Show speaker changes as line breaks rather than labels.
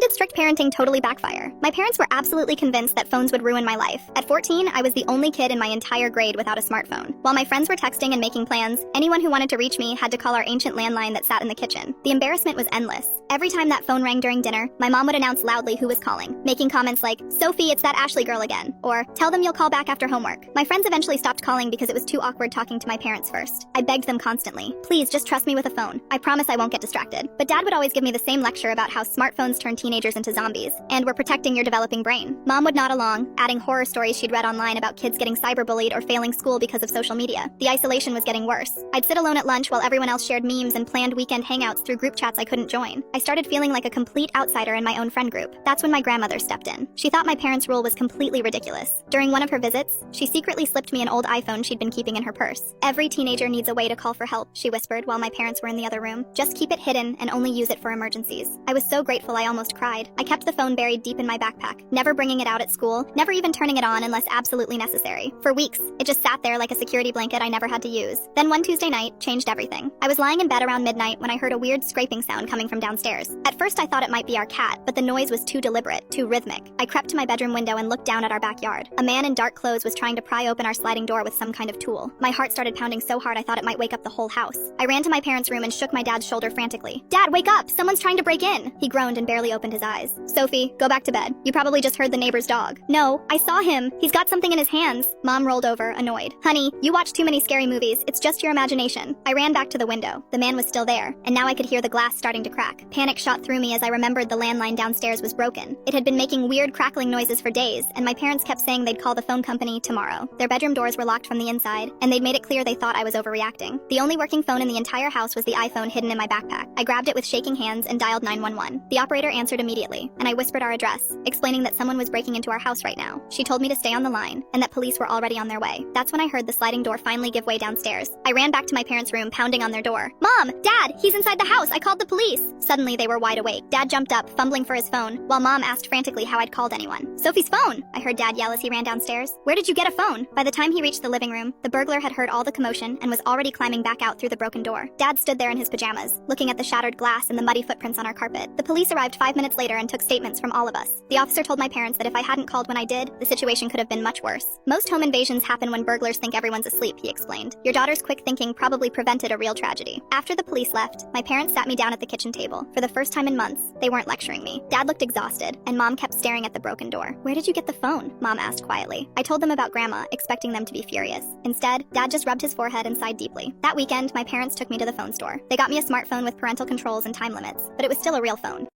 did strict parenting totally backfire? My parents were absolutely convinced that phones would ruin my life. At 14, I was the only kid in my entire grade without a smartphone. While my friends were texting and making plans, anyone who wanted to reach me had to call our ancient landline that sat in the kitchen. The embarrassment was endless. Every time that phone rang during dinner, my mom would announce loudly who was calling, making comments like, "Sophie, it's that Ashley girl again," or "Tell them you'll call back after homework." My friends eventually stopped calling because it was too awkward talking to my parents first. I begged them constantly, "Please, just trust me with a phone. I promise I won't get distracted." But Dad would always give me the same lecture about how smartphones turn teenagers into zombies, and were protecting your developing brain. Mom would nod along, adding horror stories she'd read online about kids getting cyberbullied or failing school because of social media. The isolation was getting worse. I'd sit alone at lunch while everyone else shared memes and planned weekend hangouts through group chats I couldn't join. I started feeling like a complete outsider in my own friend group. That's when my grandmother stepped in. She thought my parents' rule was completely ridiculous. During one of her visits, she secretly slipped me an old iPhone she'd been keeping in her purse. "Every teenager needs a way to call for help," she whispered while my parents were in the other room. "Just keep it hidden and only use it for emergencies." I was so grateful I almost cried. I kept the phone buried deep in my backpack, never bringing it out at school, never even turning it on unless absolutely necessary. For weeks, it just sat there like a security blanket I never had to use. Then one Tuesday night changed everything. I was lying in bed around midnight when I heard a weird scraping sound coming from downstairs. At first I thought it might be our cat, but the noise was too deliberate, too rhythmic. I crept to my bedroom window and looked down at our backyard. A man in dark clothes was trying to pry open our sliding door with some kind of tool. My heart started pounding so hard I thought it might wake up the whole house. I ran to my parents' room and shook my dad's shoulder frantically. "Dad, wake up! Someone's trying to break in!" He groaned and barely opened his eyes. "Sophie, go back to bed. You probably just heard the neighbor's dog." "No, I saw him. He's got something in his hands." Mom rolled over, annoyed. "Honey, you watch too many scary movies. It's just your imagination." I ran back to the window. The man was still there, and now I could hear the glass starting to crack. Panic shot through me as I remembered the landline downstairs was broken. It had been making weird crackling noises for days, and my parents kept saying they'd call the phone company tomorrow. Their bedroom doors were locked from the inside, and they'd made it clear they thought I was overreacting. The only working phone in the entire house was the iPhone hidden in my backpack. I grabbed it with shaking hands and dialed 911. The operator answered immediately, and I whispered our address, explaining that someone was breaking into our house right now. She told me to stay on the line, and that police were already on their way. That's when I heard the sliding door finally give way downstairs. I ran back to my parents' room, pounding on their door. "Mom! Dad! He's inside the house! I called the police!" Suddenly, they were wide awake. Dad jumped up, fumbling for his phone, while Mom asked frantically how I'd called anyone. "Sophie's phone!" I heard Dad yell as he ran downstairs. "Where did you get a phone?" By the time he reached the living room, the burglar had heard all the commotion and was already climbing back out through the broken door. Dad stood there in his pajamas, looking at the shattered glass and the muddy footprints on our carpet. The police arrived 5 minutes later and took statements from all of us. The officer told my parents that if I hadn't called when I did, the situation could have been much worse. "Most home invasions happen when burglars think everyone's asleep," he explained. "Your daughter's quick thinking probably prevented a real tragedy." After the police left, my parents sat me down at the kitchen table. For the first time in months, they weren't lecturing me. Dad looked exhausted, and Mom kept staring at the broken door. "Where did you get the phone?" Mom asked quietly. I told them about Grandma, expecting them to be furious. Instead, Dad just rubbed his forehead and sighed deeply. That weekend, my parents took me to the phone store. They got me a smartphone with parental controls and time limits, but it was still a real phone.